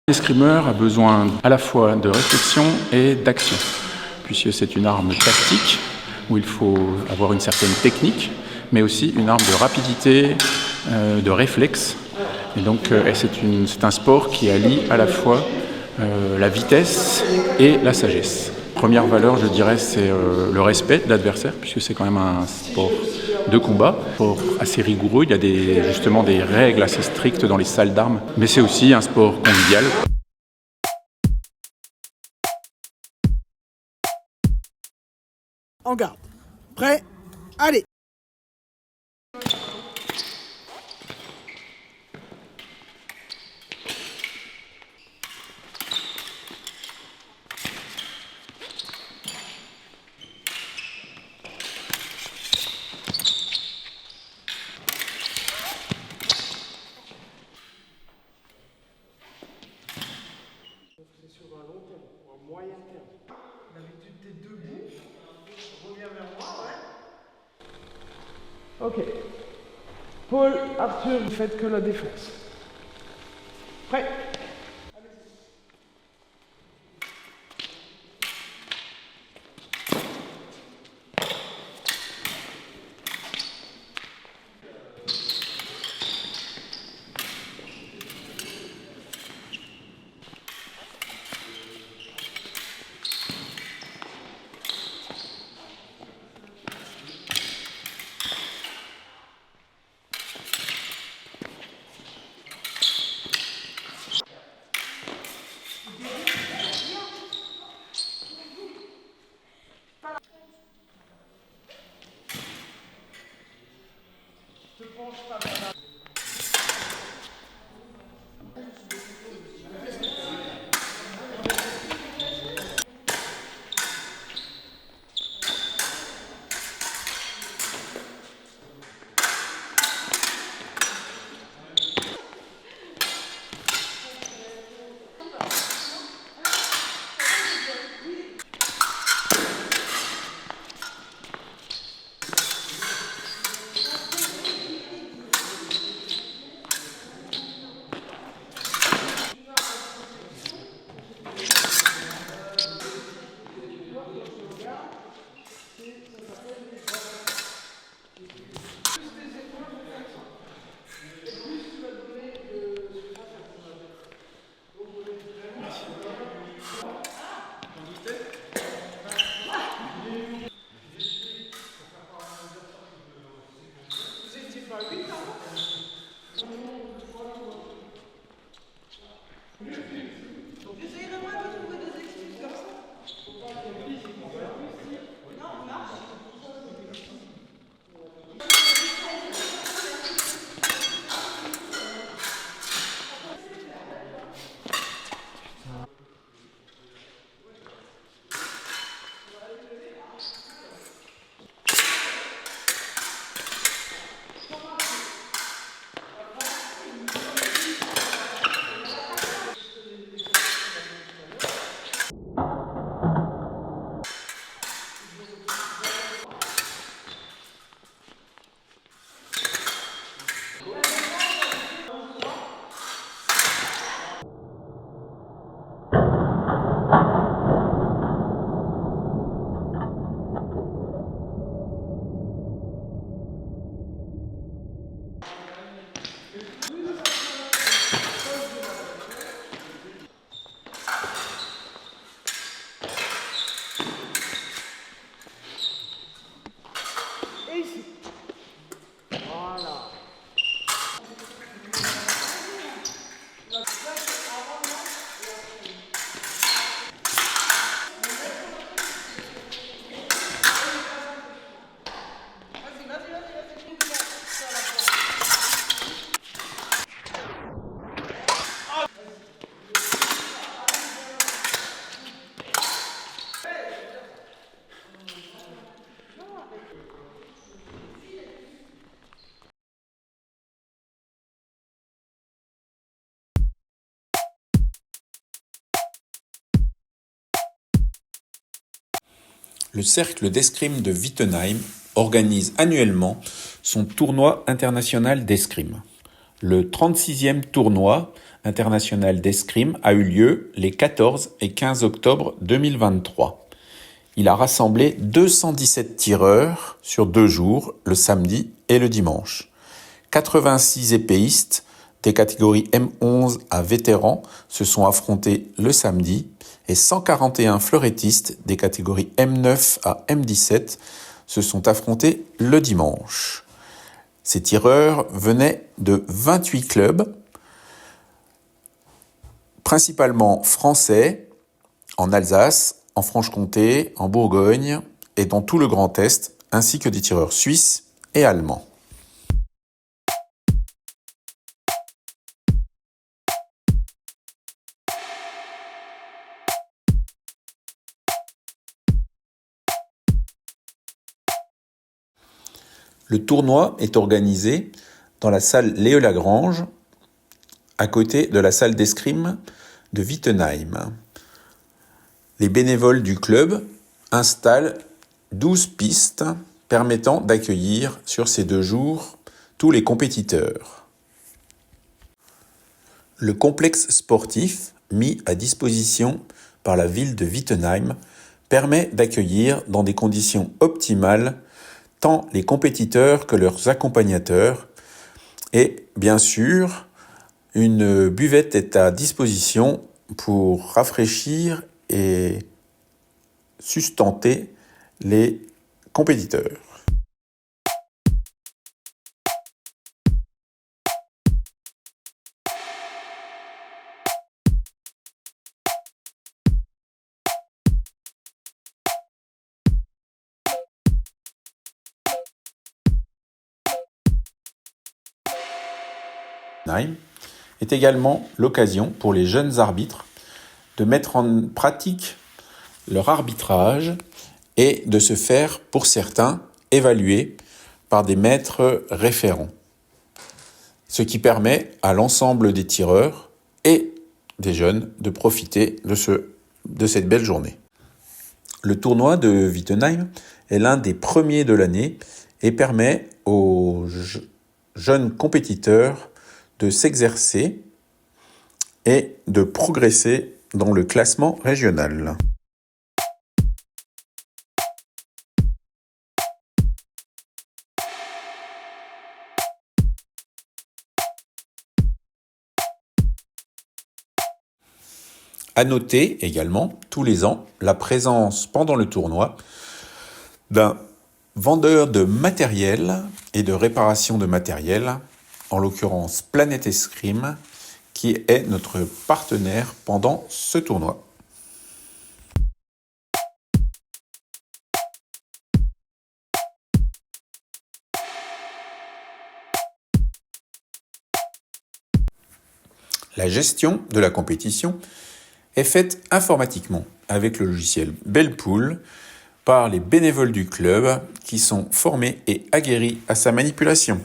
L'escrimeur a besoin à la fois de réflexion et d'action, puisque c'est une arme tactique où il faut avoir une certaine technique, mais aussi une arme de rapidité, de réflexe. Et donc c'est un sport qui allie à la fois la vitesse et la sagesse. Première valeur, je dirais, c'est le respect de l'adversaire, puisque c'est quand même un sport de combat, sport assez rigoureux. Il y a justement des règles assez strictes dans les salles d'armes, mais c'est aussi un sport convivial. En garde. Prêt? Allez! C'est sur un long terme, ou un moyen terme. D'habitude, t'es debout. Reviens vers moi, ouais. Ok. Paul, Arthur, vous faites que la défense. Prêt? Et ici. Voilà. Le Cercle d'escrime de Wittenheim organise annuellement son tournoi international d'escrime. Le 36e tournoi international d'escrime a eu lieu les 14 et 15 octobre 2023. Il a rassemblé 217 tireurs sur 2 jours, le samedi et le dimanche. 86 épéistes des catégories M11 à vétérans se sont affrontés le samedi et 141 fleurettistes des catégories M9 à M17 se sont affrontés le dimanche. Ces tireurs venaient de 28 clubs, principalement français, en Alsace, en Franche-Comté, en Bourgogne et dans tout le Grand Est, ainsi que des tireurs suisses et allemands. Le tournoi est organisé dans la salle Léo-Lagrange, à côté de la salle d'escrime de Wittenheim. Les bénévoles du club installent 12 pistes permettant d'accueillir sur ces 2 jours tous les compétiteurs. Le complexe sportif mis à disposition par la ville de Wittenheim permet d'accueillir dans des conditions optimales tant les compétiteurs que leurs accompagnateurs. Et bien sûr, une buvette est à disposition pour rafraîchir et sustenter les compétiteurs. Est également l'occasion pour les jeunes arbitres de mettre en pratique leur arbitrage et de se faire, pour certains, évaluer par des maîtres référents. Ce qui permet à l'ensemble des tireurs et des jeunes de profiter de cette belle journée. Le tournoi de Wittenheim est l'un des premiers de l'année et permet aux jeunes compétiteurs de s'exercer et de progresser dans le classement régional. À noter également, tous les ans, la présence pendant le tournoi d'un vendeur de matériel et de réparation de matériel, en l'occurrence Planète Escrime, qui est notre partenaire pendant ce tournoi. La gestion de la compétition est faite informatiquement avec le logiciel Bellpool par les bénévoles du club qui sont formés et aguerris à sa manipulation.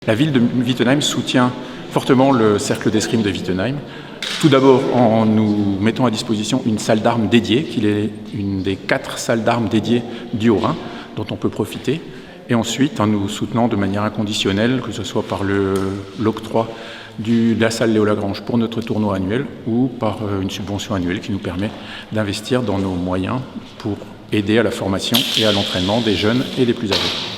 La ville de Wittenheim soutient fortement le cercle d'escrime de Wittenheim. Tout d'abord en nous mettant à disposition une salle d'armes dédiée, qui est une des 4 salles d'armes dédiées du Haut-Rhin, dont on peut profiter. Et ensuite en nous soutenant de manière inconditionnelle, que ce soit par l'octroi de la salle Léo Lagrange pour notre tournoi annuel ou par une subvention annuelle qui nous permet d'investir dans nos moyens pour aider à la formation et à l'entraînement des jeunes et des plus âgés.